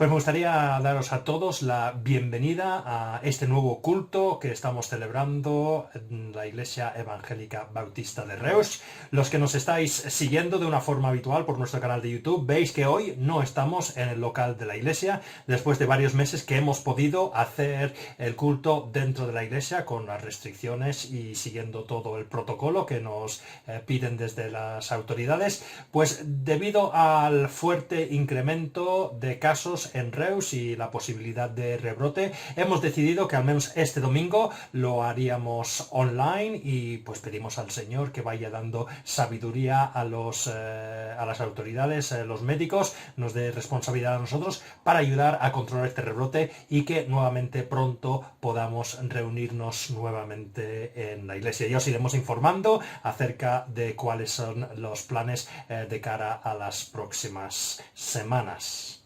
Pues me gustaría daros a todos la bienvenida a este nuevo culto que estamos celebrando en la Iglesia Evangélica Bautista de Reus. Los que nos estáis siguiendo de una forma habitual por nuestro canal de YouTube, veis que hoy no estamos en el local de la iglesia, después de varios meses que hemos podido hacer el culto dentro de la iglesia con las restricciones y siguiendo todo el protocolo que nos piden desde las autoridades, pues debido al fuerte incremento de casos en Reus y la posibilidad de rebrote, hemos decidido que al menos este domingo lo haríamos online y pues pedimos al Señor que vaya dando sabiduría a las autoridades, los médicos, nos dé responsabilidad a nosotros para ayudar a controlar este rebrote y que nuevamente pronto podamos reunirnos nuevamente en la iglesia. Ya os iremos informando acerca de cuáles son los planes de cara a las próximas semanas.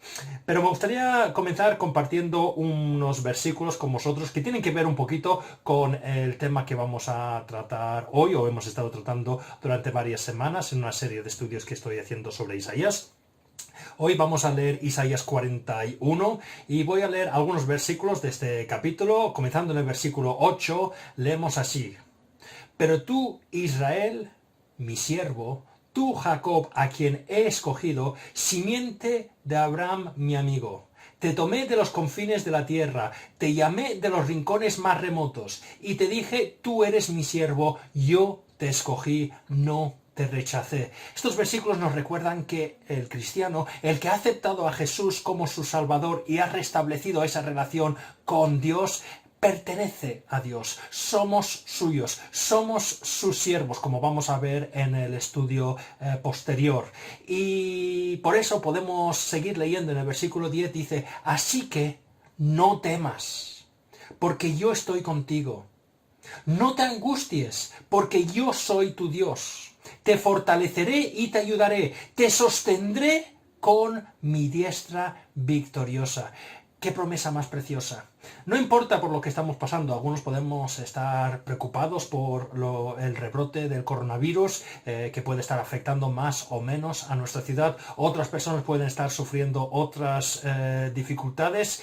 Pero me gustaría comenzar compartiendo unos versículos con vosotros que tienen que ver un poquito con el tema que vamos a tratar hoy, o hemos estado tratando durante varias semanas en una serie de estudios que estoy haciendo sobre Isaías. Hoy vamos a leer Isaías 41 y voy a leer algunos versículos de este capítulo. Comenzando en el versículo 8, leemos así: Pero tú, Israel, mi siervo, tú, Jacob, a quien he escogido, simiente de Abraham, mi amigo. Te tomé de los confines de la tierra, te llamé de los rincones más remotos, y te dije, tú eres mi siervo, yo te escogí, no te rechacé. Estos versículos nos recuerdan que el cristiano, el que ha aceptado a Jesús como su Salvador y ha restablecido esa relación con Dios, pertenece a Dios, somos suyos, somos sus siervos, como vamos a ver en el estudio posterior. Y por eso podemos seguir leyendo en el versículo 10, dice, así que no temas, porque yo estoy contigo. No te angusties, porque yo soy tu Dios. Te fortaleceré y te ayudaré, te sostendré con mi diestra victoriosa. ¡Qué promesa más preciosa! No importa por lo que estamos pasando, algunos podemos estar preocupados por el rebrote del coronavirus que puede estar afectando más o menos a nuestra ciudad, otras personas pueden estar sufriendo otras dificultades,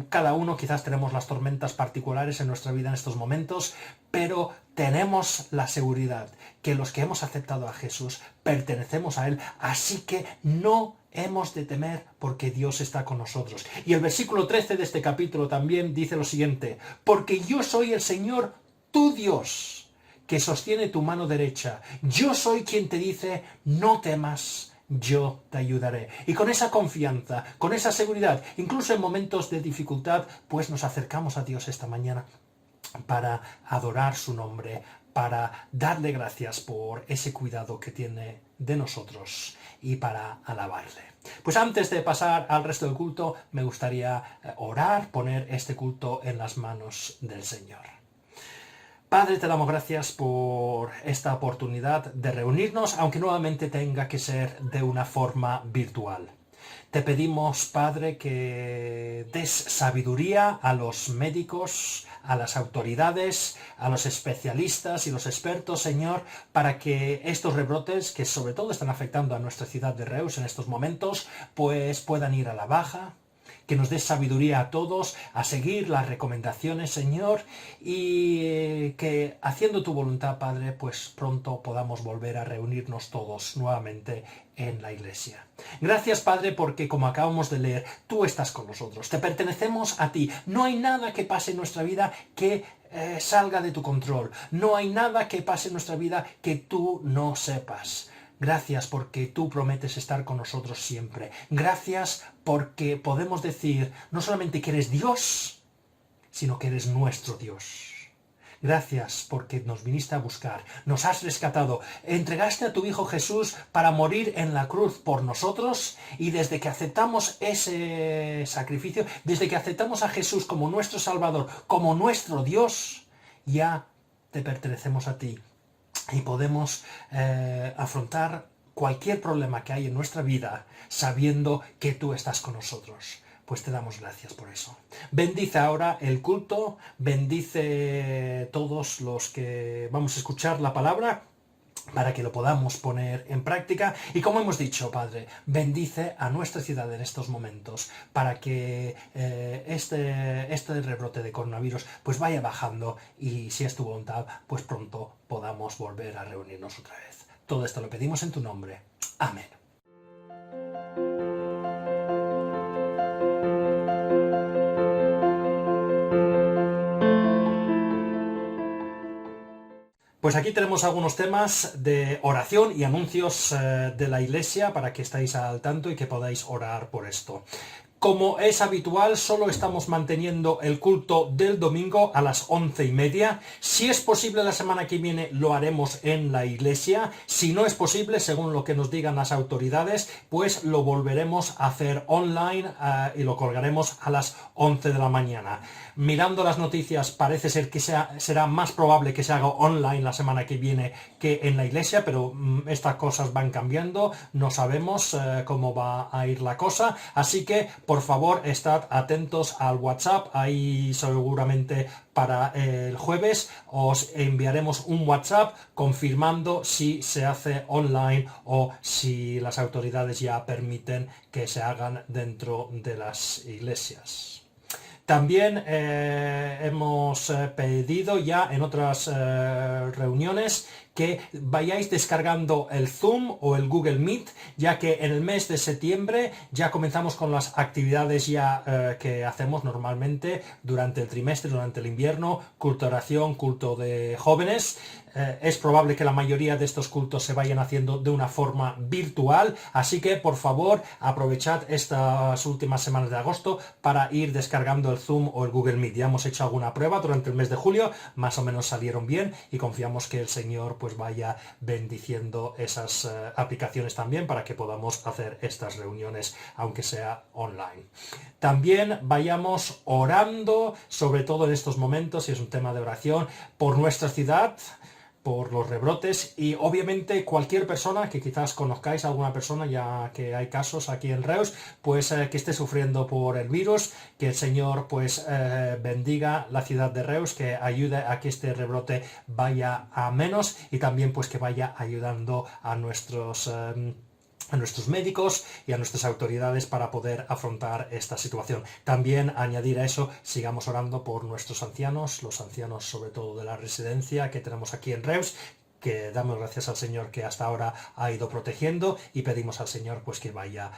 cada uno quizás tenemos las tormentas particulares en nuestra vida en estos momentos, pero tenemos la seguridad que los que hemos aceptado a Jesús pertenecemos a Él, así que no hemos de temer porque Dios está con nosotros. Y el versículo 13 de este capítulo también dice lo siguiente: porque yo soy el Señor, tu Dios, que sostiene tu mano derecha. Yo soy quien te dice, no temas, yo te ayudaré. Y con esa confianza, con esa seguridad, incluso en momentos de dificultad, pues nos acercamos a Dios esta mañana para adorar su nombre, para darle gracias por ese cuidado que tiene de nosotros y para alabarle. Pues antes de pasar al resto del culto, me gustaría orar, poner este culto en las manos del Señor. Padre, te damos gracias por esta oportunidad de reunirnos, aunque nuevamente tenga que ser de una forma virtual. Te pedimos, Padre, que des sabiduría a los médicos, a las autoridades, a los especialistas y los expertos, Señor, para que estos rebrotes, que sobre todo están afectando a nuestra ciudad de Reus en estos momentos, pues puedan ir a la baja. Que nos des sabiduría a todos, a seguir las recomendaciones, Señor, y que haciendo tu voluntad, Padre, pues pronto podamos volver a reunirnos todos nuevamente en la iglesia. Gracias, Padre, porque como acabamos de leer, tú estás con nosotros, te pertenecemos a ti. No hay nada que pase en nuestra vida que salga de tu control. No hay nada que pase en nuestra vida que tú no sepas. Gracias porque tú prometes estar con nosotros siempre. Gracias porque podemos decir no solamente que eres Dios, sino que eres nuestro Dios. Gracias porque nos viniste a buscar, nos has rescatado, entregaste a tu Hijo Jesús para morir en la cruz por nosotros, y desde que aceptamos ese sacrificio, desde que aceptamos a Jesús como nuestro Salvador, como nuestro Dios, ya te pertenecemos a ti. Y podemos afrontar cualquier problema que hay en nuestra vida sabiendo que tú estás con nosotros. Pues te damos gracias por eso. Bendice ahora el culto, bendice todos los que vamos a escuchar la palabra para que lo podamos poner en práctica. Y como hemos dicho, Padre, bendice a nuestra ciudad en estos momentos para que este rebrote de coronavirus pues vaya bajando y, si es tu voluntad, pues pronto podamos volver a reunirnos otra vez. Todo esto lo pedimos en tu nombre. Amén. Pues aquí tenemos algunos temas de oración y anuncios de la Iglesia para que estéis al tanto y que podáis orar por esto. Como es habitual, solo estamos manteniendo el culto del domingo a las 11:30. Si es posible la semana que viene, lo haremos en la iglesia. Si no es posible, según lo que nos digan las autoridades, pues lo volveremos a hacer online y lo colgaremos a las 11 de la mañana. Mirando las noticias, parece ser que será más probable que se haga online la semana que viene que en la iglesia, pero estas cosas van cambiando, no sabemos cómo va a ir la cosa, así que por favor estad atentos al WhatsApp. Ahí seguramente para el jueves os enviaremos un WhatsApp confirmando si se hace online o si las autoridades ya permiten que se hagan dentro de las iglesias. También hemos pedido ya en otras reuniones que vayáis descargando el Zoom o el Google Meet, ya que en el mes de septiembre ya comenzamos con las actividades que hacemos normalmente durante el trimestre, durante el invierno, culto de oración, culto de jóvenes. Es probable que la mayoría de estos cultos se vayan haciendo de una forma virtual, así que por favor aprovechad estas últimas semanas de agosto para ir descargando el Zoom o el Google Meet. Ya hemos hecho alguna prueba durante el mes de julio, más o menos salieron bien y confiamos que el Señor pues vaya bendiciendo esas aplicaciones también para que podamos hacer estas reuniones aunque sea online. También vayamos orando, sobre todo en estos momentos, y es un tema de oración, por nuestra ciudad, por los rebrotes, y obviamente cualquier persona que quizás conozcáis, alguna persona, ya que hay casos aquí en Reus, pues que esté sufriendo por el virus, que el Señor pues bendiga la ciudad de Reus, que ayude a que este rebrote vaya a menos y también pues que vaya ayudando a nuestros médicos y a nuestras autoridades para poder afrontar esta situación. También añadir a eso, sigamos orando por nuestros ancianos, los ancianos sobre todo de la residencia que tenemos aquí en Reus, que damos gracias al Señor que hasta ahora ha ido protegiendo, y pedimos al Señor pues que vaya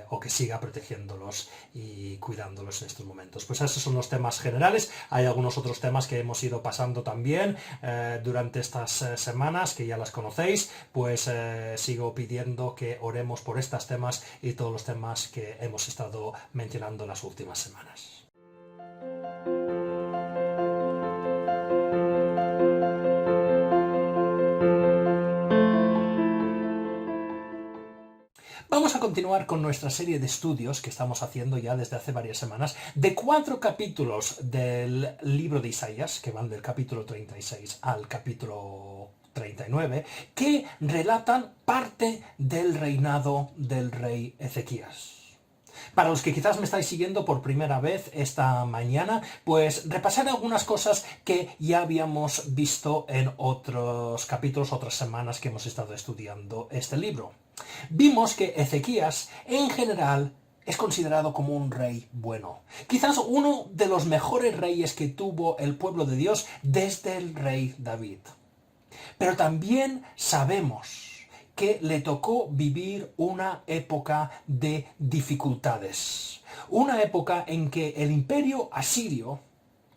o que siga protegiéndolos y cuidándolos en estos momentos. Pues esos son los temas generales. Hay algunos otros temas que hemos ido pasando también durante estas semanas, que ya las conocéis, pues sigo pidiendo que oremos por estos temas y todos los temas que hemos estado mencionando las últimas semanas. Vamos a continuar con nuestra serie de estudios que estamos haciendo ya desde hace varias semanas, de 4 capítulos del libro de Isaías, que van del capítulo 36 al capítulo 39, que relatan parte del reinado del rey Ezequías. Para los que quizás me estáis siguiendo por primera vez esta mañana, pues repasaré algunas cosas que ya habíamos visto en otros capítulos, otras semanas que hemos estado estudiando este libro. Vimos que Ezequías, en general, es considerado como un rey bueno. Quizás uno de los mejores reyes que tuvo el pueblo de Dios desde el rey David. Pero también sabemos que le tocó vivir una época de dificultades. Una época en que el imperio asirio,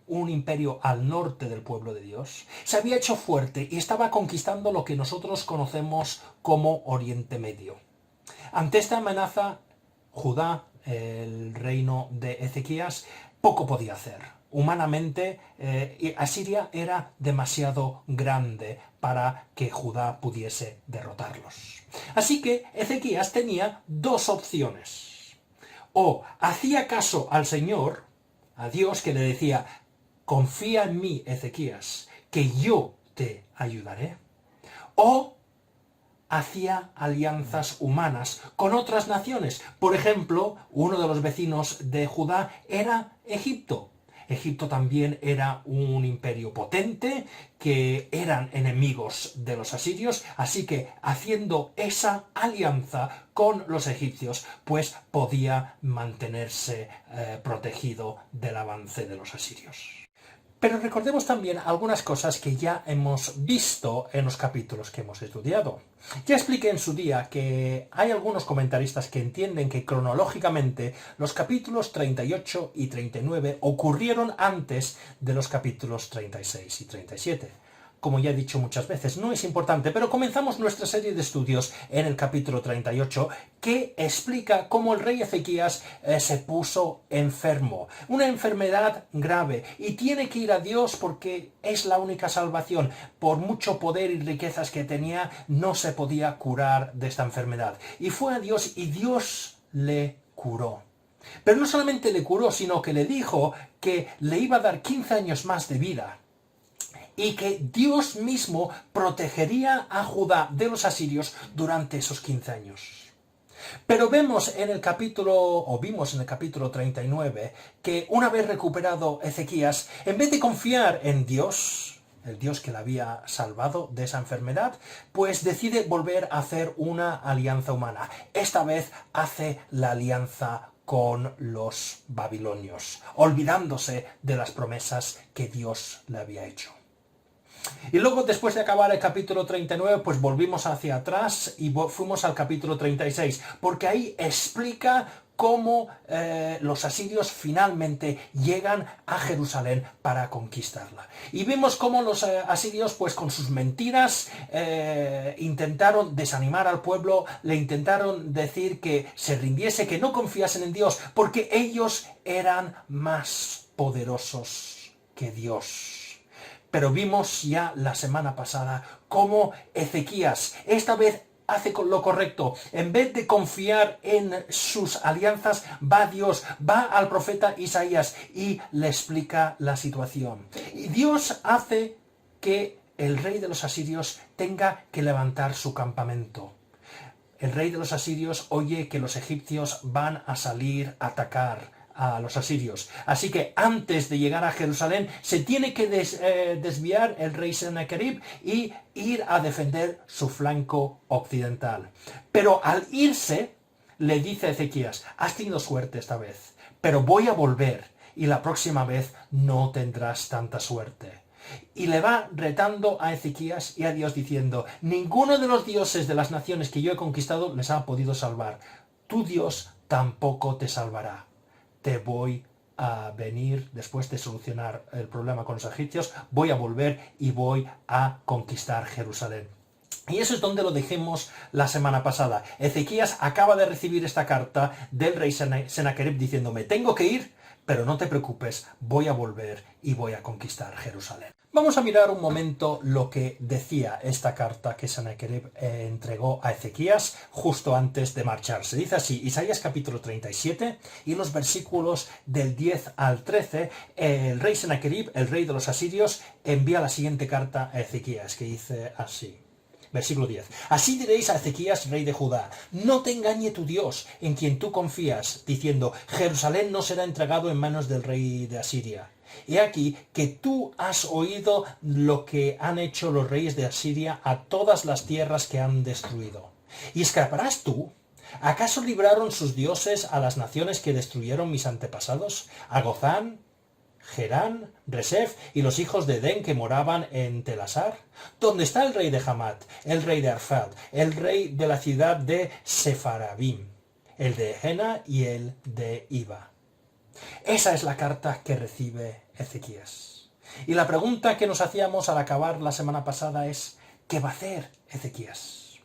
un imperio al norte del pueblo de Dios, se había hecho fuerte y estaba conquistando lo que nosotros conocemos como Oriente Medio. Ante esta amenaza, Judá, el reino de Ezequías, poco podía hacer. Humanamente, Asiria era demasiado grande para que Judá pudiese derrotarlos. Así que Ezequías tenía dos opciones. O hacía caso al Señor, a Dios, que le decía: confía en mí, Ezequías, que yo te ayudaré. O hacía alianzas humanas con otras naciones. Por ejemplo, uno de los vecinos de Judá era Egipto. Egipto también era un imperio potente, que eran enemigos de los asirios, así que haciendo esa alianza con los egipcios, pues podía mantenerse protegido del avance de los asirios. Pero recordemos también algunas cosas que ya hemos visto en los capítulos que hemos estudiado. Ya expliqué en su día que hay algunos comentaristas que entienden que cronológicamente los capítulos 38 y 39 ocurrieron antes de los capítulos 36 y 37. Como ya he dicho muchas veces, no es importante, pero comenzamos nuestra serie de estudios en el capítulo 38, que explica cómo el rey Ezequías se puso enfermo, una enfermedad grave, y tiene que ir a Dios porque es la única salvación. Por mucho poder y riquezas que tenía, no se podía curar de esta enfermedad. Y fue a Dios y Dios le curó. Pero no solamente le curó, sino que le dijo que le iba a dar 15 años más de vida, y que Dios mismo protegería a Judá de los asirios durante esos 15 años. Pero vimos en el capítulo 39, que una vez recuperado Ezequías, en vez de confiar en Dios, el Dios que le había salvado de esa enfermedad, pues decide volver a hacer una alianza humana. Esta vez hace la alianza con los babilonios, olvidándose de las promesas que Dios le había hecho. Y luego, después de acabar el capítulo 39, pues volvimos hacia atrás y fuimos al capítulo 36, porque ahí explica cómo los asirios finalmente llegan a Jerusalén para conquistarla. Y vimos cómo los asirios, pues con sus mentiras, intentaron desanimar al pueblo, le intentaron decir que se rindiese, que no confiasen en Dios, porque ellos eran más poderosos que Dios. Pero vimos ya la semana pasada cómo Ezequías esta vez hace lo correcto. En vez de confiar en sus alianzas, va a Dios, va al profeta Isaías y le explica la situación. Y Dios hace que el rey de los asirios tenga que levantar su campamento. El rey de los asirios oye que los egipcios van a salir a atacar a los asirios. Así que antes de llegar a Jerusalén se tiene que desviar el rey Sennacherib y ir a defender su flanco occidental. Pero al irse le dice a Ezequías: has tenido suerte esta vez, pero voy a volver y la próxima vez no tendrás tanta suerte. Y le va retando a Ezequías y a Dios diciendo: ninguno de los dioses de las naciones que yo he conquistado les ha podido salvar. Tu Dios tampoco te salvará. Te voy a venir, después de solucionar el problema con los egipcios, voy a volver y voy a conquistar Jerusalén. Y eso es donde lo dejemos la semana pasada. Ezequías acaba de recibir esta carta del rey Sennacherib diciendo: me tengo que ir, pero no te preocupes, voy a volver y voy a conquistar Jerusalén. Vamos a mirar un momento lo que decía esta carta que Sennacherib entregó a Ezequías justo antes de marcharse. Dice así, Isaías capítulo 37 y los versículos del 10 al 13, el rey Sennacherib, el rey de los asirios, envía la siguiente carta a Ezequías, que dice así. Versículo 10. Así diréis a Ezequías, rey de Judá: no te engañe tu Dios, en quien tú confías, diciendo: Jerusalén no será entregado en manos del rey de Asiria. He aquí que tú has oído lo que han hecho los reyes de Asiria a todas las tierras que han destruido. ¿Y escaparás tú? ¿Acaso libraron sus dioses a las naciones que destruyeron mis antepasados? ¿A Gozán, Gerán, Resef y los hijos de Edén que moraban en Telasar? ¿Dónde está el rey de Hamat, el rey de Arfad, el rey de la ciudad de Sefarabim, el de Jena y el de Iba? Esa es la carta que recibe Ezequías. Y la pregunta que nos hacíamos al acabar la semana pasada es: ¿qué va a hacer Ezequías?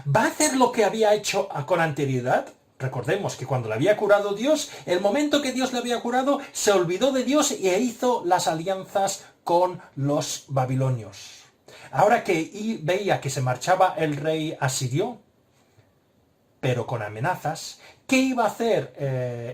¿Va a hacer lo que había hecho con anterioridad? Recordemos que cuando le había curado Dios, el momento que Dios le había curado, se olvidó de Dios e hizo las alianzas con los babilonios. Ahora que veía que se marchaba el rey asirio, pero con amenazas. ¿Qué iba a hacer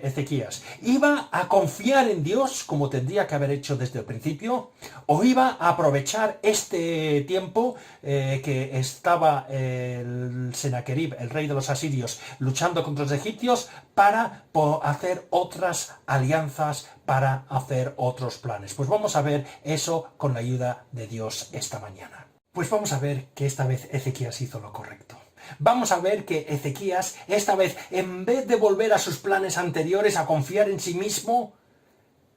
Ezequías? ¿Iba a confiar en Dios como tendría que haber hecho desde el principio? ¿O iba a aprovechar este tiempo que estaba el Senaquerib, el rey de los asirios, luchando contra los egipcios para hacer otras alianzas, para hacer otros planes? Pues vamos a ver eso con la ayuda de Dios esta mañana. Pues vamos a ver que esta vez Ezequías hizo lo correcto. Vamos a ver que Ezequías, esta vez, en vez de volver a sus planes anteriores, a confiar en sí mismo,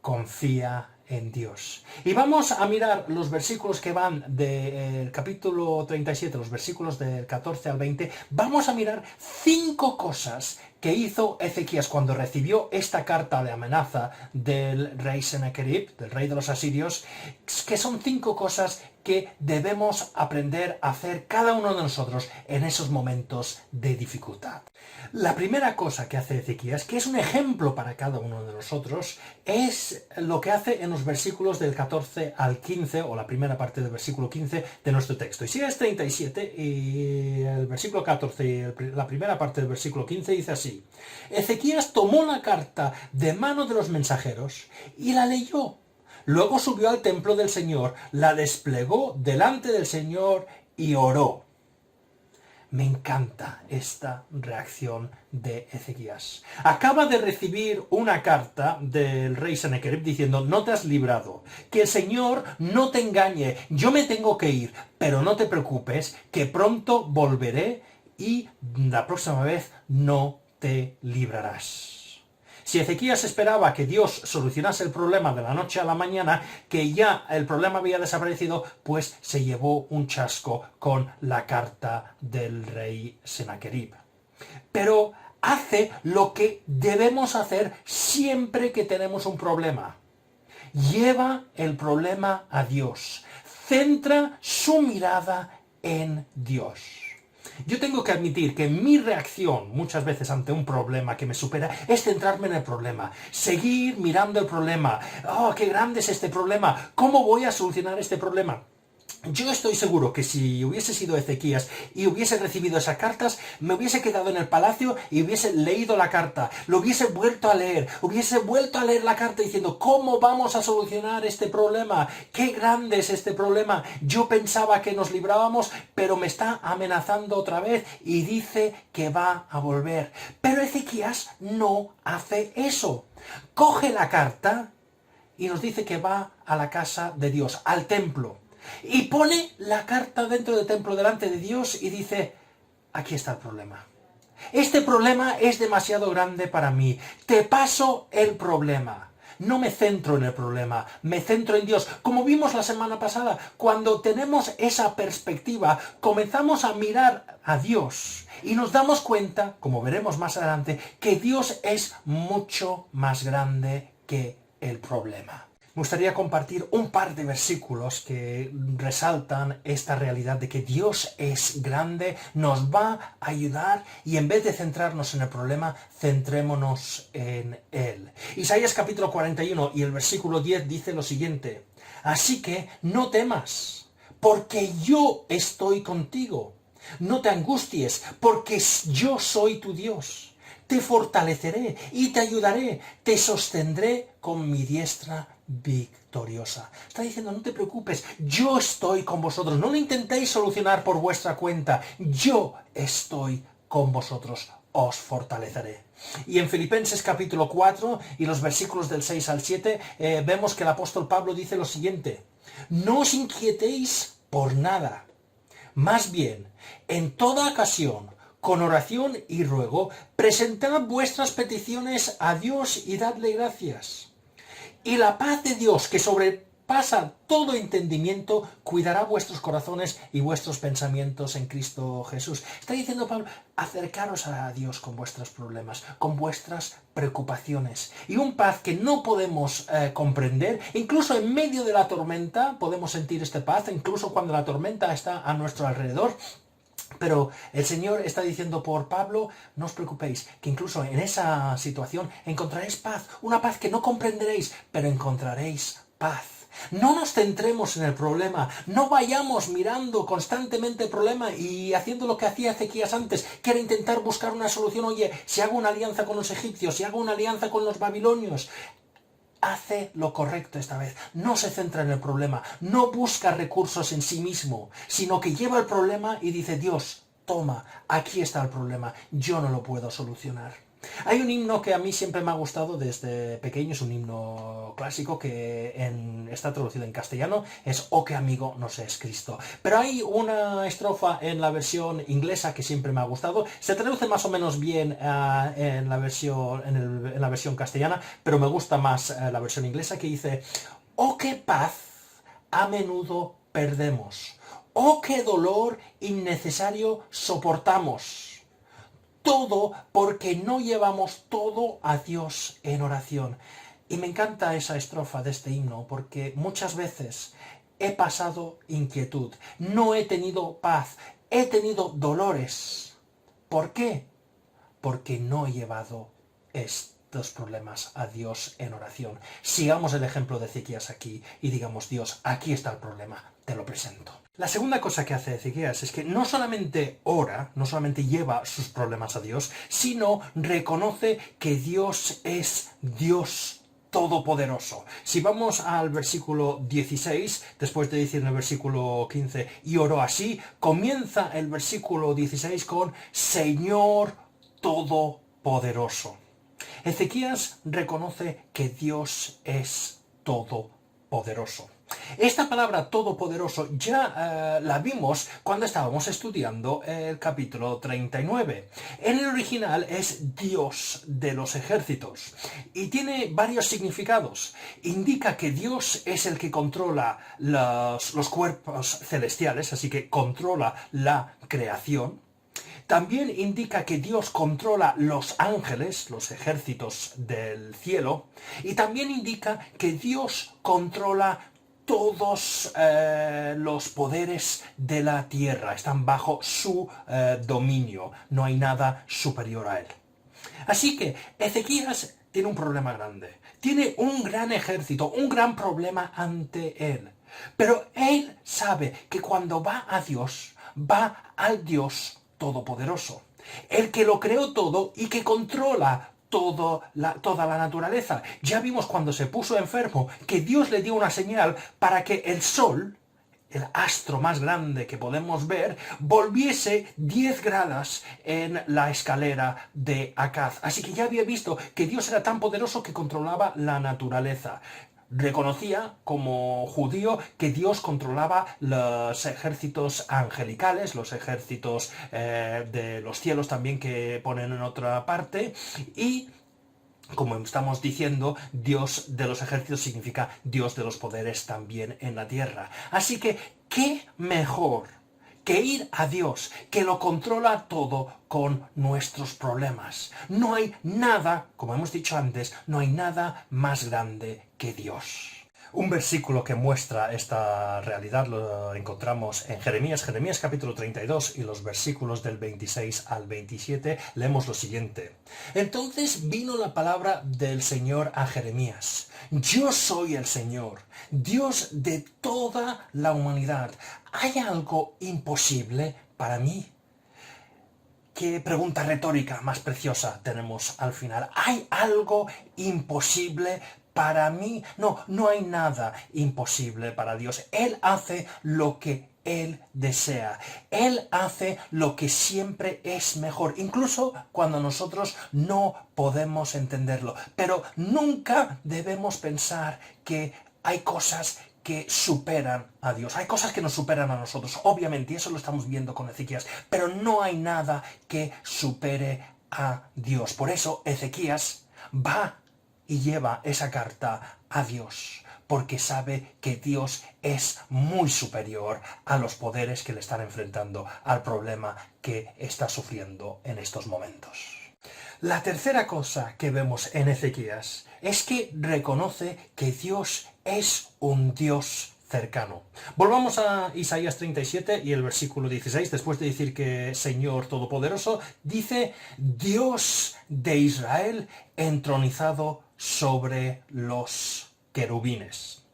confía en Dios. Y vamos a mirar los versículos que van del capítulo 37, los versículos del 14 al 20. Vamos a mirar 5 cosas que hizo Ezequías cuando recibió esta carta de amenaza del rey Senaquerib, del rey de los asirios, que son 5 cosas que debemos aprender a hacer cada uno de nosotros en esos momentos de dificultad. La primera cosa que hace Ezequías, que es un ejemplo para cada uno de nosotros, es lo que hace en los versículos del 14 al 15, o la primera parte del versículo 15 de nuestro texto. Y si es 37, y el versículo 14 y la primera parte del versículo 15 dice así: Ezequías tomó la carta de mano de los mensajeros y la leyó. Luego subió al templo del Señor, la desplegó delante del Señor y oró. Me encanta esta reacción de Ezequías. Acaba de recibir una carta del rey Senaquerib diciendo: no te has librado, que el Señor no te engañe, yo me tengo que ir, pero no te preocupes, que pronto volveré y la próxima vez no te librarás. Si Ezequías esperaba que Dios solucionase el problema de la noche a la mañana, que ya el problema había desaparecido, pues se llevó un chasco con la carta del rey Senaquerib. Pero hace lo que debemos hacer siempre que tenemos un problema. Lleva el problema a Dios. Centra su mirada en Dios. Yo tengo que admitir que mi reacción muchas veces ante un problema que me supera es centrarme en el problema, seguir mirando el problema. ¡Oh, qué grande es este problema! ¿Cómo voy a solucionar este problema? Yo estoy seguro que si hubiese sido Ezequías y hubiese recibido esas cartas, me hubiese quedado en el palacio y hubiese leído la carta, lo hubiese vuelto a leer la carta diciendo: ¿cómo vamos a solucionar este problema? ¡Qué grande es este problema! Yo pensaba que nos librábamos, pero me está amenazando otra vez y dice que va a volver. Pero Ezequías no hace eso. Coge la carta y nos dice que va a la casa de Dios, al templo. Y pone la carta dentro del templo delante de Dios y dice: aquí está el problema. Este problema es demasiado grande para mí. Te paso el problema. No me centro en el problema, me centro en Dios. Como vimos la semana pasada, cuando tenemos esa perspectiva, comenzamos a mirar a Dios y nos damos cuenta, como veremos más adelante, que Dios es mucho más grande que el problema. Me gustaría compartir un par de versículos que resaltan esta realidad de que Dios es grande, nos va a ayudar y en vez de centrarnos en el problema, centrémonos en Él. Isaías capítulo 41 y el versículo 10 dice lo siguiente: así que no temas, porque yo estoy contigo. No te angusties, porque yo soy tu Dios. Te fortaleceré y te ayudaré, te sostendré con mi diestra victoriosa. Está diciendo: no te preocupes, yo estoy con vosotros. No lo intentéis solucionar por vuestra cuenta. Yo estoy con vosotros. Os fortaleceré. Y en Filipenses capítulo 4 y los versículos del 6 al 7 vemos que el apóstol Pablo dice lo siguiente: no os inquietéis por nada. Más bien, en toda ocasión, con oración y ruego, presentad vuestras peticiones a Dios y dadle gracias. Y la paz de Dios, que sobrepasa todo entendimiento, cuidará vuestros corazones y vuestros pensamientos en Cristo Jesús. Está diciendo Pablo: acercaros a Dios con vuestros problemas, con vuestras preocupaciones. Y un paz que no podemos comprender, incluso en medio de la tormenta podemos sentir esta paz, incluso cuando la tormenta está a nuestro alrededor. Pero el Señor está diciendo por Pablo: no os preocupéis, que incluso en esa situación encontraréis paz, una paz que no comprenderéis, pero encontraréis paz. No nos centremos en el problema, no vayamos mirando constantemente el problema y haciendo lo que hacía Ezequías antes, que era intentar buscar una solución. Oye, si hago una alianza con los egipcios, si hago una alianza con los babilonios, hace lo correcto esta vez. No se centra en el problema, no busca recursos en sí mismo, sino que lleva el problema y dice, Dios, toma, aquí está el problema, yo no lo puedo solucionar. Hay un himno que a mí siempre me ha gustado desde pequeño, es un himno clásico que está traducido en castellano, es "Oh, qué amigo nos es Cristo". Pero hay una estrofa en la versión inglesa que siempre me ha gustado, se traduce más o menos bien en la versión castellana, pero me gusta más la versión inglesa, que dice: "Oh, qué paz a menudo perdemos, oh, qué dolor innecesario soportamos. Todo porque no llevamos todo a Dios en oración". Y me encanta esa estrofa de este himno, porque muchas veces he pasado inquietud, no he tenido paz, he tenido dolores. ¿Por qué? Porque no he llevado estos problemas a Dios en oración. Sigamos el ejemplo de Ezequías aquí y digamos: Dios, aquí está el problema, te lo presento. La segunda cosa que hace Ezequías es que no solamente ora, no solamente lleva sus problemas a Dios, sino reconoce que Dios es Dios todopoderoso. Si vamos al versículo 16, después de decir en el versículo 15, "y oró así", comienza el versículo 16 con "Señor todopoderoso". Ezequías reconoce que Dios es todopoderoso. Esta palabra todopoderoso ya la vimos cuando estábamos estudiando el capítulo 39. En el original es Dios de los ejércitos y tiene varios significados. Indica que Dios es el que controla los cuerpos celestiales, así que controla la creación. También indica que Dios controla los ángeles, los ejércitos del cielo, y también indica que Dios controla todos los poderes de la tierra, están bajo su dominio, no hay nada superior a él. Así que Ezequías tiene un problema grande, tiene un gran ejército, un gran problema ante él, pero él sabe que cuando va a Dios, va al Dios todopoderoso, el que lo creó todo y que controla toda la naturaleza. Ya vimos cuando se puso enfermo que Dios le dio una señal para que el sol, el astro más grande que podemos ver, volviese 10 grados en la escalera de Acaz. Así que ya había visto que Dios era tan poderoso que controlaba la naturaleza. Reconocía como judío que Dios controlaba los ejércitos angelicales, los ejércitos de los cielos también que ponen en otra parte, y como estamos diciendo, Dios de los ejércitos significa Dios de los poderes también en la tierra. Así que, ¿qué mejor que ir a Dios, que lo controla todo, con nuestros problemas? No hay nada, como hemos dicho antes, no hay nada más grande que Dios. Un versículo que muestra esta realidad lo encontramos en Jeremías capítulo 32 y los versículos del 26 al 27. Leemos lo siguiente: "Entonces vino la palabra del Señor a Jeremías. Yo soy el Señor, Dios de toda la humanidad. ¿Hay algo imposible para mí?". Qué pregunta retórica más preciosa tenemos al final. ¿Hay algo imposible para mí? No, no hay nada imposible para Dios. Él hace lo que Él desea. Él hace lo que siempre es mejor, incluso cuando nosotros no podemos entenderlo. Pero nunca debemos pensar que hay cosas que superan a Dios. Hay cosas que nos superan a nosotros, obviamente, y eso lo estamos viendo con Ezequías, pero no hay nada que supere a Dios. Por eso Ezequías va y lleva esa carta a Dios, porque sabe que Dios es muy superior a los poderes que le están enfrentando, al problema que está sufriendo en estos momentos. La tercera cosa que vemos en Ezequías es que reconoce que Dios es un Dios cercano. Volvamos a Isaías 37 y el versículo 16, después de decir que Señor Todopoderoso, dice: "Dios de Israel entronizado sobre los querubines".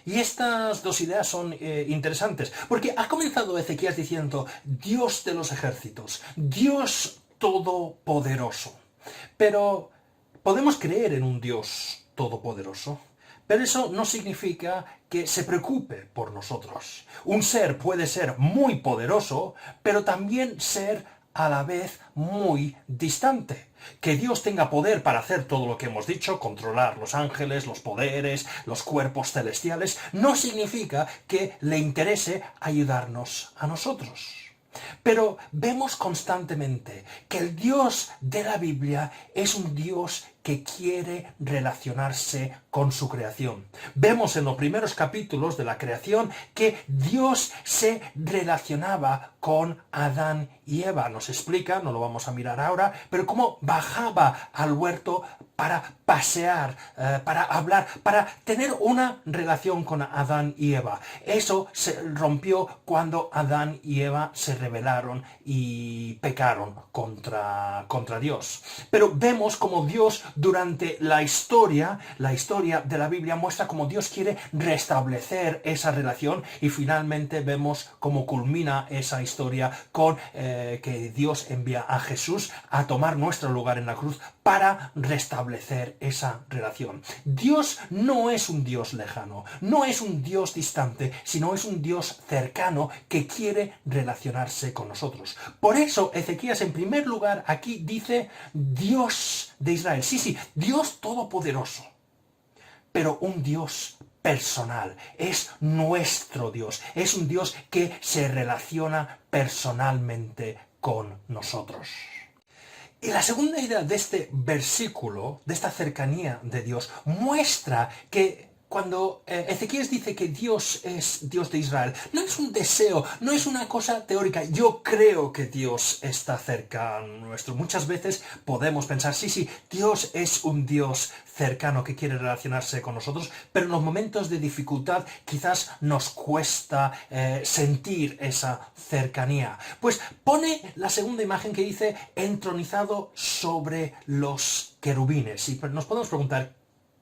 Y estas dos ideas son interesantes, porque ha comenzado Ezequías diciendo, Dios de los ejércitos, Dios todopoderoso. Pero podemos creer en un Dios todopoderoso, pero eso no significa que se preocupe por nosotros. Un ser puede ser muy poderoso, pero también ser a la vez muy distante. Que Dios tenga poder para hacer todo lo que hemos dicho, controlar los ángeles, los poderes, los cuerpos celestiales, no significa que le interese ayudarnos a nosotros. Pero vemos constantemente que el Dios de la Biblia es un Dios que quiere relacionarse con su creación. Vemos en los primeros capítulos de la creación que Dios se relacionaba con Adán y Eva. Nos explica, no lo vamos a mirar ahora, pero cómo bajaba al huerto para pasear, para hablar, para tener una relación con Adán y Eva. Eso se rompió cuando Adán y Eva se rebelaron y pecaron contra Dios. Pero vemos como Dios durante la historia de la Biblia muestra cómo Dios quiere restablecer esa relación y finalmente vemos cómo culmina esa historia con que Dios envía a Jesús a tomar nuestro lugar en la cruz para restablecer esa relación. Dios no es un Dios lejano, no es un Dios distante, sino es un Dios cercano que quiere relacionarse con nosotros. Por eso Ezequías en primer lugar aquí dice Dios de Israel. Sí, Dios todopoderoso, pero un Dios personal, es nuestro Dios, es un Dios que se relaciona personalmente con nosotros. Y la segunda idea de este versículo, de esta cercanía de Dios, muestra que cuando Ezequías dice que Dios es Dios de Israel, no es un deseo, no es una cosa teórica. Yo creo que Dios está cerca nuestro. Muchas veces podemos pensar, sí, Dios es un Dios cercano que quiere relacionarse con nosotros, pero en los momentos de dificultad quizás nos cuesta sentir esa cercanía. Pues pone la segunda imagen que dice entronizado sobre los querubines. Y nos podemos preguntar,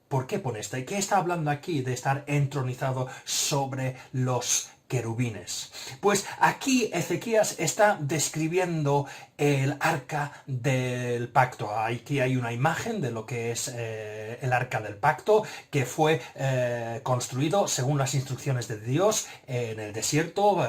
¿por qué pone esta? ¿Y qué está hablando aquí de estar entronizado sobre los querubines? Pues aquí Ezequías está describiendo el arca del pacto. Aquí hay una imagen de lo que es el arca del pacto, que fue construido según las instrucciones de Dios en el desierto.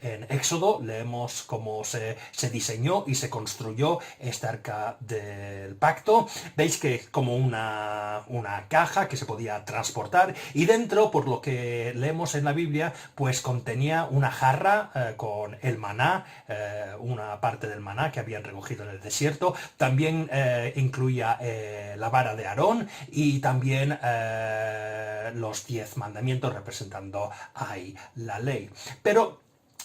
En Éxodo leemos cómo se diseñó y se construyó este arca del pacto. Veis que es como una caja que se podía transportar, y dentro, por lo que leemos en la Biblia, pues contenía una jarra con el maná, una parte del maná que habían recogido en el desierto. También incluía la vara de Aarón y también los 10 mandamientos representando ahí la ley. Pero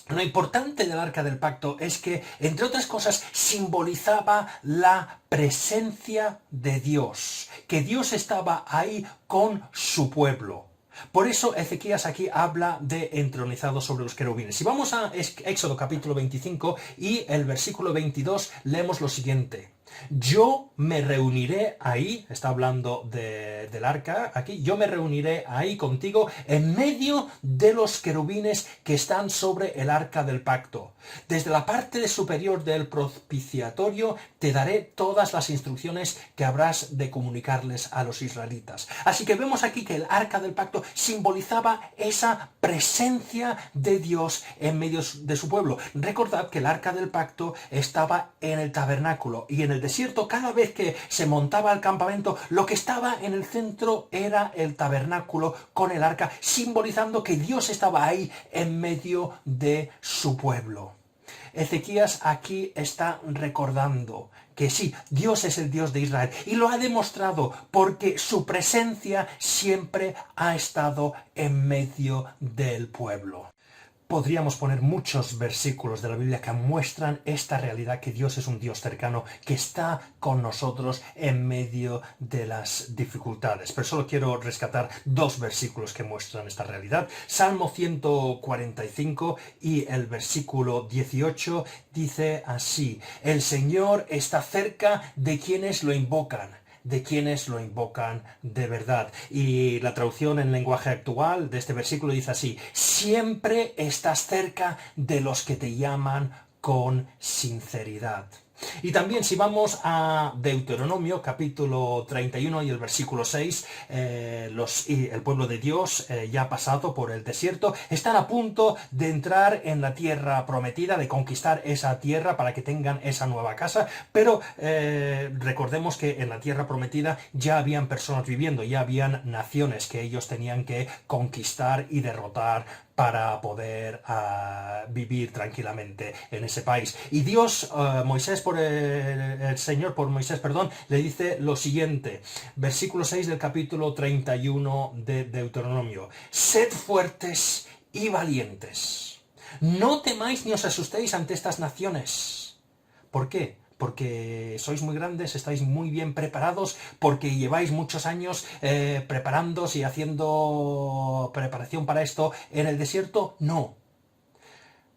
lo importante del arca del pacto es que, entre otras cosas, simbolizaba la presencia de Dios, que Dios estaba ahí con su pueblo. Por eso Ezequías aquí habla de entronizado sobre los querubines. Si vamos a Éxodo capítulo 25 y el versículo 22, leemos lo siguiente. Yo me reuniré ahí, está hablando del arca aquí, yo me reuniré ahí contigo en medio de los querubines que están sobre el arca del pacto. Desde la parte superior del propiciatorio te daré todas las instrucciones que habrás de comunicarles a los israelitas. Así que vemos aquí que el arca del pacto simbolizaba esa presencia de Dios en medio de su pueblo. Recordad que el arca del pacto estaba en el tabernáculo, y en el desierto, cada vez que se montaba el campamento, lo que estaba en el centro era el tabernáculo con el arca, simbolizando que Dios estaba ahí en medio de su pueblo. Ezequías aquí está recordando que sí, Dios es el Dios de Israel, y lo ha demostrado porque su presencia siempre ha estado en medio del pueblo. Podríamos poner muchos versículos de la Biblia que muestran esta realidad, que Dios es un Dios cercano, que está con nosotros en medio de las dificultades. Pero solo quiero rescatar 2 versículos que muestran esta realidad. Salmo 145 y el versículo 18 dice así: el Señor está cerca de quienes lo invocan, de quienes lo invocan de verdad. Y la traducción en lenguaje actual de este versículo dice así: siempre estás cerca de los que te llaman con sinceridad. Y también si vamos a Deuteronomio capítulo 31 y el versículo 6, el pueblo de Dios ya ha pasado por el desierto, están a punto de entrar en la tierra prometida, de conquistar esa tierra para que tengan esa nueva casa, pero recordemos que en la tierra prometida ya habían personas viviendo, ya habían naciones que ellos tenían que conquistar y derrotar para poder vivir tranquilamente en ese país. Y Dios, el Señor por Moisés, le dice lo siguiente, versículo 6 del capítulo 31 de Deuteronomio: sed fuertes y valientes, no temáis ni os asustéis ante estas naciones. ¿Por qué? Porque sois muy grandes, estáis muy bien preparados, porque lleváis muchos años preparándoos y haciendo preparación para esto en el desierto. No.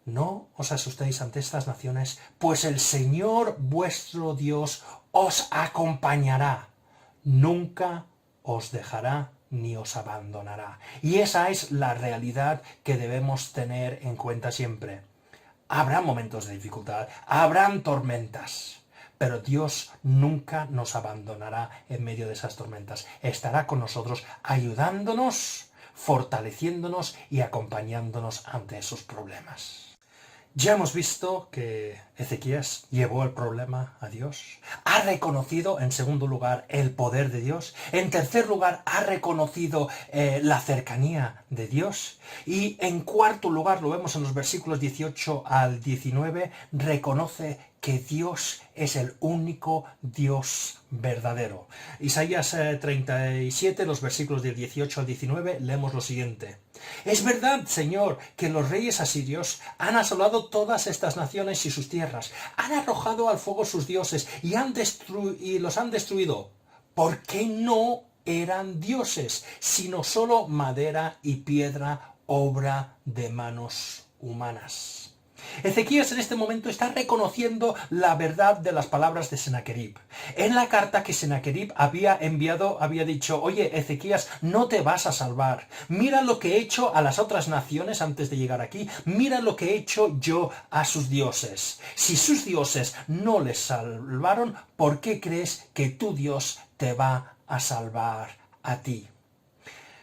No os asustéis ante estas naciones, pues el Señor vuestro Dios os acompañará. Nunca os dejará ni os abandonará. Y esa es la realidad que debemos tener en cuenta siempre. Habrá momentos de dificultad, habrán tormentas, pero Dios nunca nos abandonará en medio de esas tormentas. Estará con nosotros ayudándonos, fortaleciéndonos y acompañándonos ante esos problemas. Ya hemos visto que Ezequías llevó el problema a Dios. Ha reconocido, en segundo lugar, el poder de Dios. En tercer lugar, ha reconocido la cercanía de Dios. Y en cuarto lugar, lo vemos en los versículos 18 al 19, reconoce que Dios es el único Dios verdadero. Isaías 37, los versículos del 18 al 19, leemos lo siguiente: es verdad, Señor, que los reyes asirios han asolado todas estas naciones y sus tierras, han arrojado al fuego sus dioses y los han destruido. ¿Por qué no eran dioses, sino solo madera y piedra, obra de manos humanas? Ezequías en este momento está reconociendo la verdad de las palabras de Sennacherib. En la carta que Sennacherib había enviado, había dicho: oye, Ezequías, no te vas a salvar. Mira lo que he hecho a las otras naciones antes de llegar aquí. Mira lo que he hecho yo a sus dioses. Si sus dioses no les salvaron, ¿por qué crees que tu Dios te va a salvar a ti?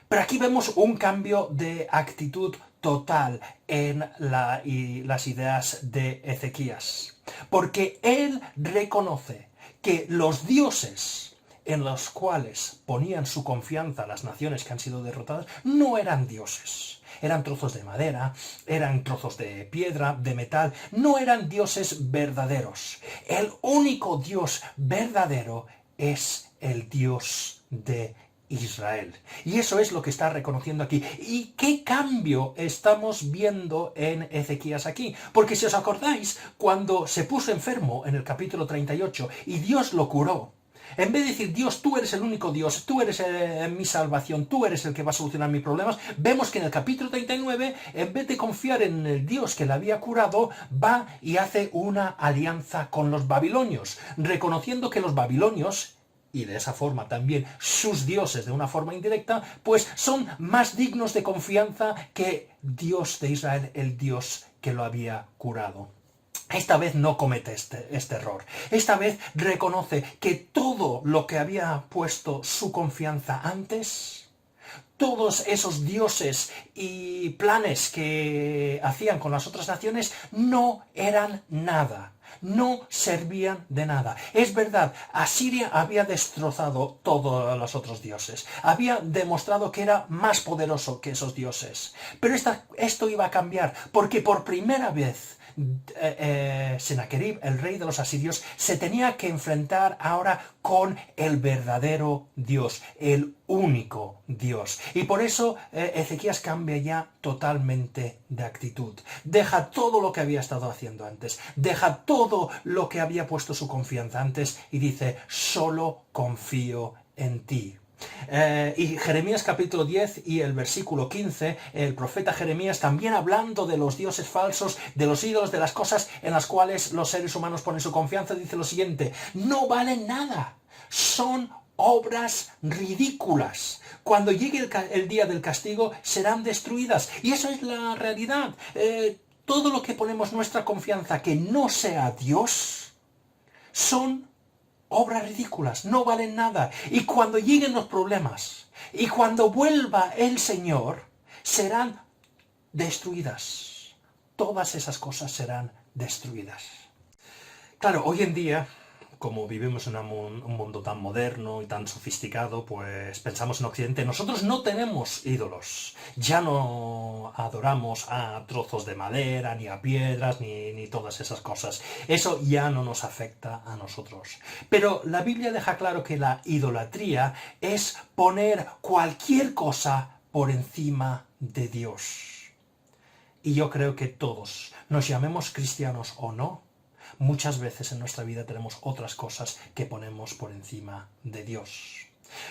Pero aquí vemos un cambio de actitud total en las ideas de Ezequías, porque él reconoce que los dioses en los cuales ponían su confianza las naciones que han sido derrotadas no eran dioses. Eran trozos de madera, eran trozos de piedra, de metal, no eran dioses verdaderos. El único Dios verdadero es el Dios de Israel. Y eso es lo que está reconociendo aquí. ¿Y qué cambio estamos viendo en Ezequías aquí? Porque si os acordáis, cuando se puso enfermo en el capítulo 38 y Dios lo curó, en vez de decir: Dios, tú eres el único Dios, tú eres mi salvación, tú eres el que va a solucionar mis problemas, vemos que en el capítulo 39, en vez de confiar en el Dios que le había curado, va y hace una alianza con los babilonios, reconociendo que los babilonios, y de esa forma también sus dioses de una forma indirecta, pues son más dignos de confianza que Dios de Israel, el Dios que lo había curado. Esta vez no comete este error. Esta vez reconoce que todo lo que había puesto su confianza antes, todos esos dioses y planes que hacían con las otras naciones, no eran nada. No servían de nada. Es verdad, Asiria había destrozado todos los otros dioses. Había demostrado que era más poderoso que esos dioses. Pero esto iba a cambiar, porque por primera vez Sennacherib, el rey de los asirios, se tenía que enfrentar ahora con el verdadero Dios, el único Dios. Y por eso Ezequías cambia ya totalmente de actitud. Deja todo lo que había estado haciendo antes, deja todo lo que había puesto su confianza antes y dice: solo confío en ti. Y Jeremías capítulo 10 y el versículo 15, el profeta Jeremías, también hablando de los dioses falsos, de los ídolos, de las cosas en las cuales los seres humanos ponen su confianza, dice lo siguiente: no valen nada, son obras ridículas. Cuando llegue el día del castigo, serán destruidas. Y eso es la realidad. Todo lo que ponemos nuestra confianza que no sea Dios, son obras ridículas, no valen nada. Y cuando lleguen los problemas, y cuando vuelva el Señor, serán destruidas. Todas esas cosas serán destruidas. Claro, hoy en día, como vivimos en un mundo tan moderno y tan sofisticado, pues pensamos en Occidente, nosotros no tenemos ídolos. Ya no adoramos a trozos de madera, ni a piedras, ni todas esas cosas. Eso ya no nos afecta a nosotros. Pero la Biblia deja claro que la idolatría es poner cualquier cosa por encima de Dios. Y yo creo que todos, nos llamemos cristianos o no, muchas veces en nuestra vida tenemos otras cosas que ponemos por encima de Dios.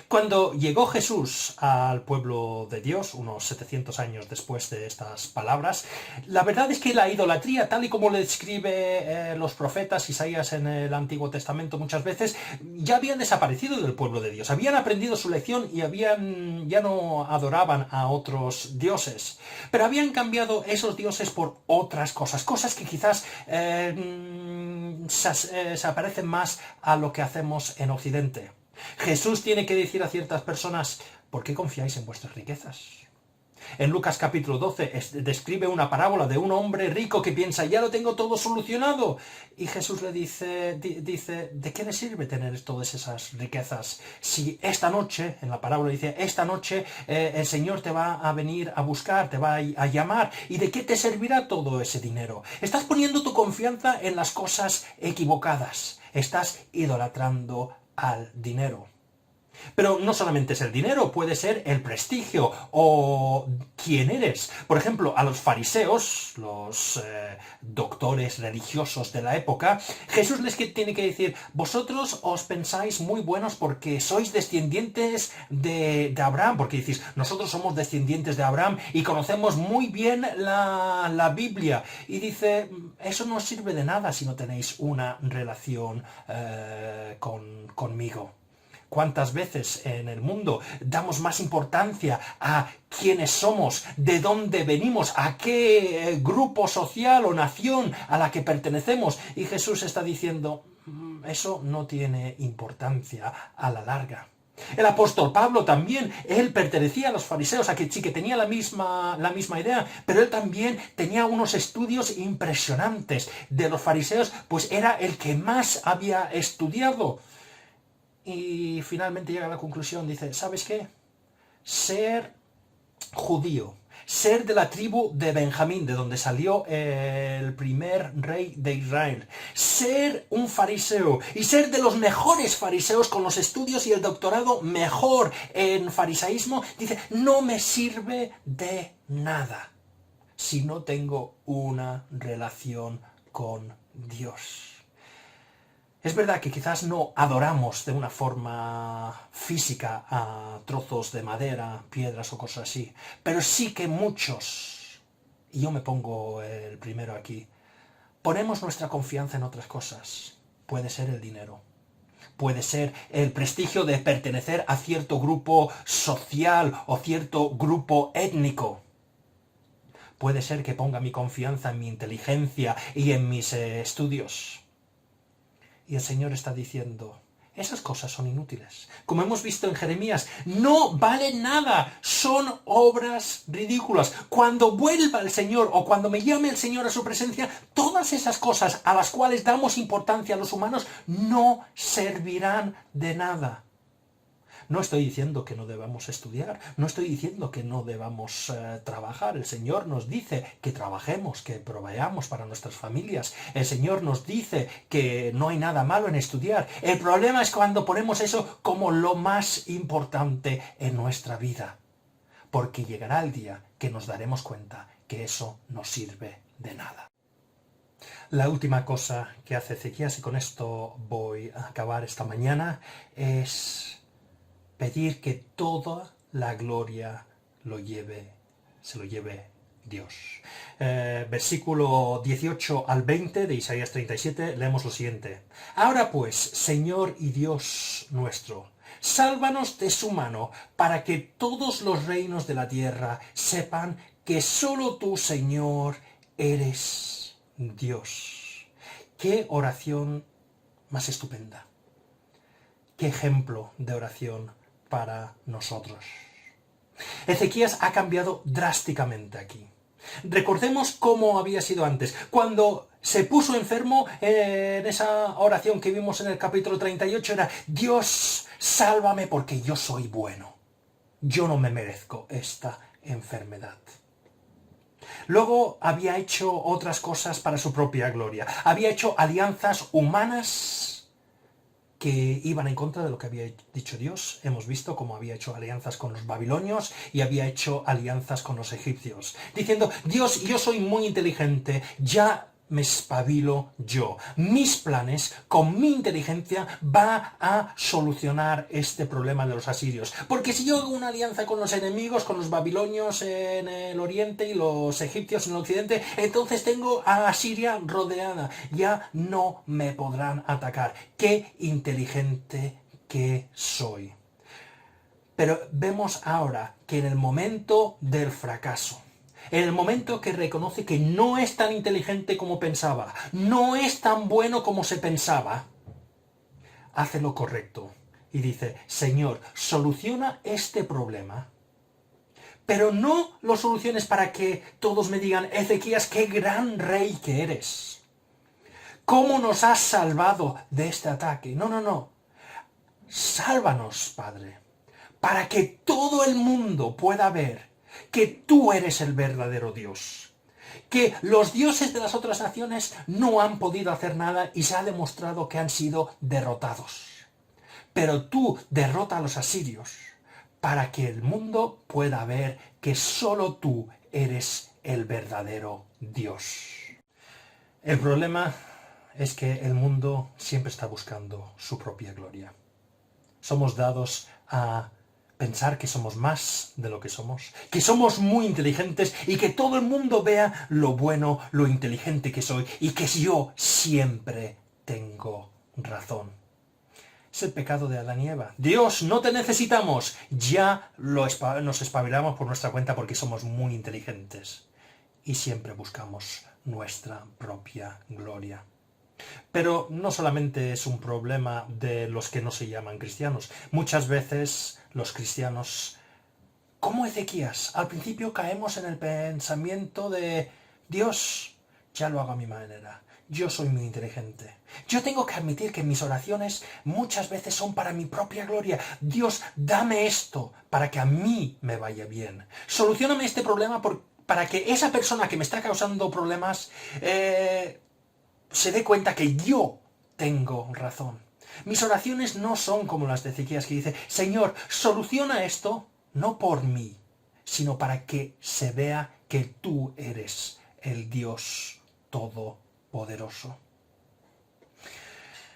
Cuando llegó Jesús al pueblo de Dios, unos 700 años después de estas palabras, la verdad es que la idolatría, tal y como le describe los profetas Isaías en el Antiguo Testamento muchas veces, ya habían desaparecido del pueblo de Dios. Habían aprendido su lección y ya no adoraban a otros dioses. Pero habían cambiado esos dioses por otras cosas, cosas que quizás se aparecen más a lo que hacemos en Occidente. Jesús tiene que decir a ciertas personas: ¿por qué confiáis en vuestras riquezas? En Lucas capítulo 12 describe una parábola de un hombre rico que piensa: ya lo tengo todo solucionado. Y Jesús le dice, ¿de qué le sirve tener todas esas riquezas? Si esta noche, en la parábola dice, esta noche el Señor te va a venir a buscar, te va a llamar. ¿Y de qué te servirá todo ese dinero? Estás poniendo tu confianza en las cosas equivocadas. Estás idolatrando al dinero. Pero no solamente es el dinero, puede ser el prestigio o quién eres. Por ejemplo, a los fariseos, los doctores religiosos de la época, Jesús les tiene que decir: vosotros os pensáis muy buenos porque sois descendientes de Abraham, porque decís, nosotros somos descendientes de Abraham y conocemos muy bien la Biblia. Y dice, eso no sirve de nada si no tenéis una relación conmigo. ¿Cuántas veces en el mundo damos más importancia a quiénes somos, de dónde venimos, a qué grupo social o nación a la que pertenecemos? Y Jesús está diciendo, eso no tiene importancia a la larga. El apóstol Pablo también, él pertenecía a los fariseos, a que sí que tenía la misma idea, pero él también tenía unos estudios impresionantes. De los fariseos, pues era el que más había estudiado. Y finalmente llega a la conclusión, dice, ¿sabes qué? Ser judío, ser de la tribu de Benjamín, de donde salió el primer rey de Israel, ser un fariseo y ser de los mejores fariseos con los estudios y el doctorado mejor en farisaísmo, dice, no me sirve de nada si no tengo una relación con Dios. Es verdad que quizás no adoramos de una forma física a trozos de madera, piedras o cosas así, pero sí que muchos, y yo me pongo el primero aquí, ponemos nuestra confianza en otras cosas. Puede ser el dinero, puede ser el prestigio de pertenecer a cierto grupo social o cierto grupo étnico. Puede ser que ponga mi confianza en mi inteligencia y en mis estudios. Y el Señor está diciendo, esas cosas son inútiles. Como hemos visto en Jeremías, no valen nada, son obras ridículas. Cuando vuelva el Señor o cuando me llame el Señor a su presencia, todas esas cosas a las cuales damos importancia a los humanos no servirán de nada. No estoy diciendo que no debamos estudiar, no estoy diciendo que no debamos trabajar. El Señor nos dice que trabajemos, que proveamos para nuestras familias. El Señor nos dice que no hay nada malo en estudiar. El problema es cuando ponemos eso como lo más importante en nuestra vida. Porque llegará el día que nos daremos cuenta que eso no sirve de nada. La última cosa que hace Ezequías, y con esto voy a acabar esta mañana, es pedir que toda la gloria se lo lleve Dios. Versículo 18 al 20 de Isaías 37, leemos lo siguiente. Ahora pues, Señor y Dios nuestro, Sálvanos de su mano, para que todos los reinos de la tierra sepan que solo tú, Señor, eres Dios. ¡Qué oración más estupenda! ¡Qué ejemplo de oración para nosotros! Ezequías ha cambiado drásticamente aquí. Recordemos cómo había sido antes. Cuando se puso enfermo, en esa oración que vimos en el capítulo 38 era: Dios, sálvame porque yo soy bueno. Yo no me merezco esta enfermedad. Luego había hecho otras cosas para su propia gloria. Había hecho alianzas humanas que iban en contra de lo que había dicho Dios. Hemos visto cómo había hecho alianzas con los babilonios y había hecho alianzas con los egipcios, diciendo: Dios, yo soy muy inteligente, ya me espabilo yo. Mis planes, con mi inteligencia, va a solucionar este problema de los asirios. Porque si yo hago una alianza con los enemigos, con los babilonios en el oriente y los egipcios en el occidente, entonces tengo a Asiria rodeada. Ya no me podrán atacar. ¡Qué inteligente que soy! Pero vemos ahora que en el momento del fracaso, en el momento que reconoce que no es tan inteligente como pensaba, no es tan bueno como se pensaba, hace lo correcto y dice: Señor, soluciona este problema, pero no lo soluciones para que todos me digan: Ezequías, qué gran rey que eres. ¿Cómo nos has salvado de este ataque? No, no, no. Sálvanos, Padre, para que todo el mundo pueda ver que tú eres el verdadero Dios, que los dioses de las otras naciones no han podido hacer nada y se ha demostrado que han sido derrotados. Pero tú derrota a los asirios para que el mundo pueda ver que solo tú eres el verdadero Dios. El problema es que el mundo siempre está buscando su propia gloria. Somos dados a pensar que somos más de lo que somos muy inteligentes y que todo el mundo vea lo bueno, lo inteligente que soy y que yo siempre tengo razón. Es el pecado de Adán y Eva. Dios, no te necesitamos. Ya nos espabilamos por nuestra cuenta porque somos muy inteligentes y siempre buscamos nuestra propia gloria. Pero no solamente es un problema de los que no se llaman cristianos. Muchas veces los cristianos, como Ezequías, al principio caemos en el pensamiento de: Dios, ya lo hago a mi manera. Yo soy muy inteligente. Yo tengo que admitir que mis oraciones muchas veces son para mi propia gloria. Dios, dame esto para que a mí me vaya bien. Solucióname este problema para que esa persona que me está causando problemas se dé cuenta que yo tengo razón. Mis oraciones no son como las de Ezequías, que dice: Señor, soluciona esto, no por mí, sino para que se vea que tú eres el Dios Todopoderoso.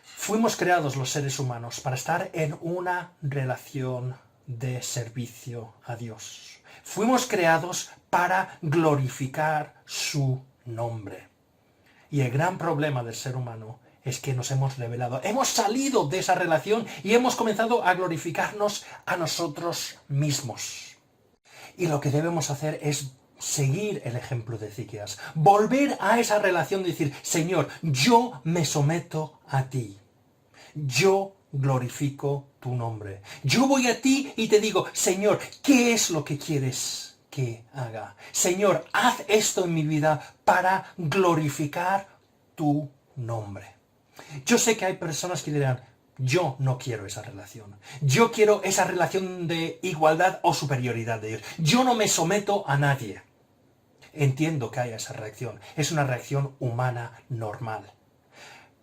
Fuimos creados los seres humanos para estar en una relación de servicio a Dios. Fuimos creados para glorificar su nombre. Y el gran problema del ser humano es que nos hemos rebelado. Hemos salido de esa relación y hemos comenzado a glorificarnos a nosotros mismos. Y lo que debemos hacer es seguir el ejemplo de Ezequías. Volver a esa relación de decir: Señor, yo me someto a ti. Yo glorifico tu nombre. Yo voy a ti y te digo: Señor, ¿qué es lo que quieres que haga? Señor, haz esto en mi vida para glorificar tu nombre. Yo sé que hay personas que dirán: yo no quiero esa relación. Yo quiero esa relación de igualdad o superioridad de Dios. Yo no me someto a nadie. Entiendo que haya esa reacción. Es una reacción humana normal.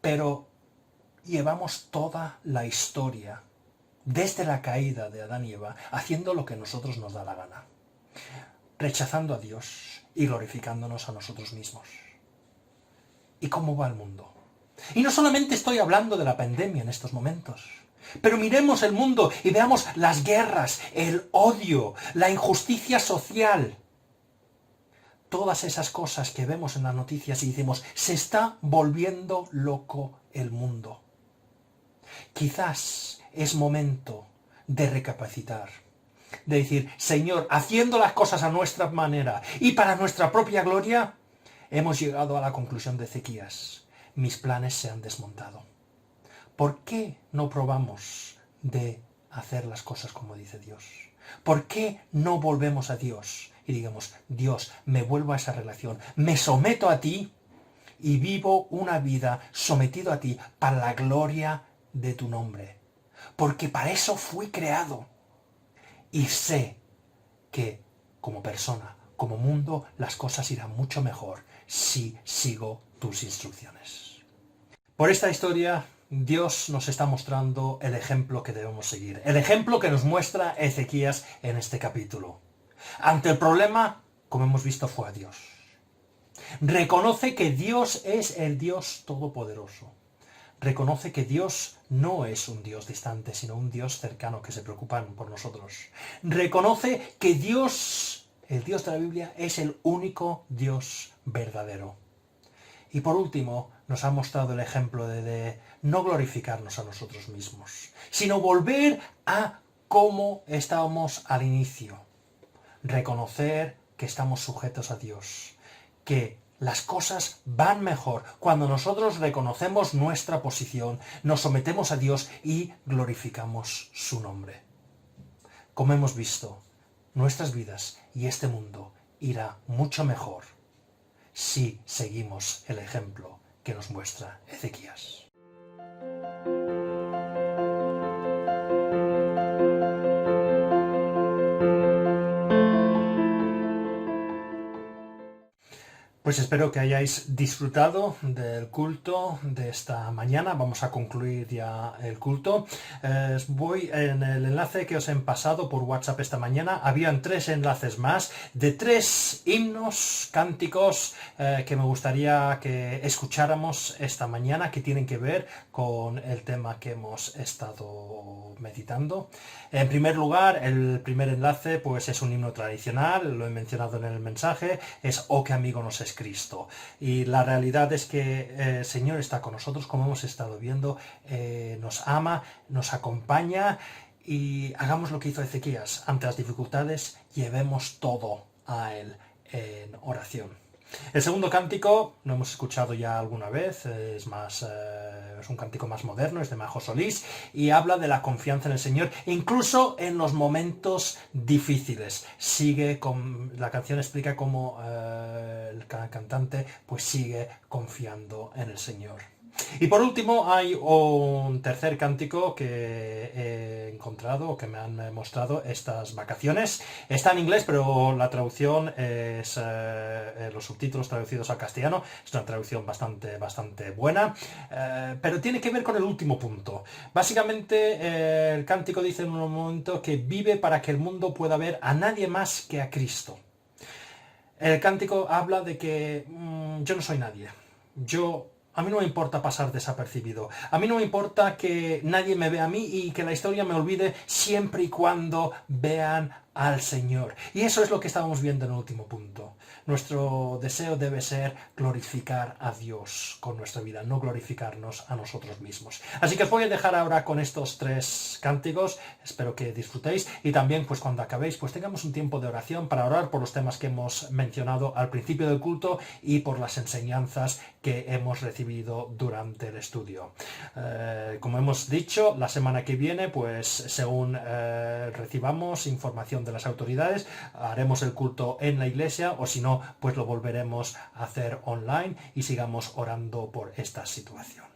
Pero llevamos toda la historia, desde la caída de Adán y Eva, haciendo lo que a nosotros nos da la gana. Rechazando a Dios y glorificándonos a nosotros mismos. ¿Y cómo va el mundo? Y no solamente estoy hablando de la pandemia en estos momentos, pero miremos el mundo y veamos las guerras, el odio, la injusticia social. Todas esas cosas que vemos en las noticias y decimos: se está volviendo loco el mundo. Quizás es momento de recapacitar, de decir, Señor, haciendo las cosas a nuestra manera y para nuestra propia gloria, hemos llegado a la conclusión de Ezequías, mis planes se han desmontado. ¿Por qué no probamos de hacer las cosas como dice Dios? ¿Por qué no volvemos a Dios y digamos, Dios, me vuelvo a esa relación, me someto a ti y vivo una vida sometido a ti para la gloria de tu nombre? Porque para eso fui creado. Y sé que como persona, como mundo, las cosas irán mucho mejor si sigo tus instrucciones. Por esta historia, Dios nos está mostrando el ejemplo que debemos seguir. El ejemplo que nos muestra Ezequías en este capítulo. Ante el problema, como hemos visto, fue a Dios. Reconoce que Dios es el Dios todopoderoso. Reconoce que Dios no es un Dios distante, sino un Dios cercano que se preocupa por nosotros. Reconoce que Dios, el Dios de la Biblia, es el único Dios verdadero. Y por último, nos ha mostrado el ejemplo de no glorificarnos a nosotros mismos, sino volver a cómo estábamos al inicio. Reconocer que estamos sujetos a Dios, que las cosas van mejor cuando nosotros reconocemos nuestra posición, nos sometemos a Dios y glorificamos su nombre. Como hemos visto, nuestras vidas y este mundo irá mucho mejor si seguimos el ejemplo que nos muestra Ezequías. Pues espero que hayáis disfrutado del culto de esta mañana. Vamos a concluir ya el culto. Voy en el enlace que os he pasado por WhatsApp esta mañana. Habían 3 enlaces más de 3 himnos, cánticos que me gustaría que escucháramos esta mañana, que tienen que ver con el tema que hemos estado meditando. En primer lugar, el primer enlace pues es un himno tradicional, lo he mencionado en el mensaje, es "Oh, qué amigo nos es Cristo". Y la realidad es que el Señor está con nosotros, como hemos estado viendo, nos ama, nos acompaña, y hagamos lo que hizo Ezequías. Ante las dificultades, llevemos todo a Él en oración. El segundo cántico lo hemos escuchado ya alguna vez, es un cántico más moderno, es de Majo Solís, y habla de la confianza en el Señor, incluso en los momentos difíciles. La canción explica cómo el cantante pues sigue confiando en el Señor. Y por último hay un tercer cántico que he encontrado, que me han mostrado estas vacaciones. Está en inglés, pero la traducción es los subtítulos traducidos al castellano. Es una traducción bastante buena, pero tiene que ver con el último punto. Básicamente el cántico dice en un momento que vive para que el mundo pueda ver a nadie más que a Cristo. El cántico habla de que yo no soy nadie. A mí no me importa pasar desapercibido. A mí no me importa que nadie me vea a mí y que la historia me olvide siempre y cuando vean al Señor. Y eso es lo que estábamos viendo en el último punto. Nuestro deseo debe ser glorificar a Dios con nuestra vida, no glorificarnos a nosotros mismos. Así que os voy a dejar ahora con estos 3 cánticos. Espero que disfrutéis y también pues cuando acabéis pues tengamos un tiempo de oración para orar por los temas que hemos mencionado al principio del culto y por las enseñanzas que hemos recibido durante el estudio. Como hemos dicho, la semana que viene pues según recibamos información de las autoridades, haremos el culto en la iglesia, o si no, pues lo volveremos a hacer online y sigamos orando por esta situación.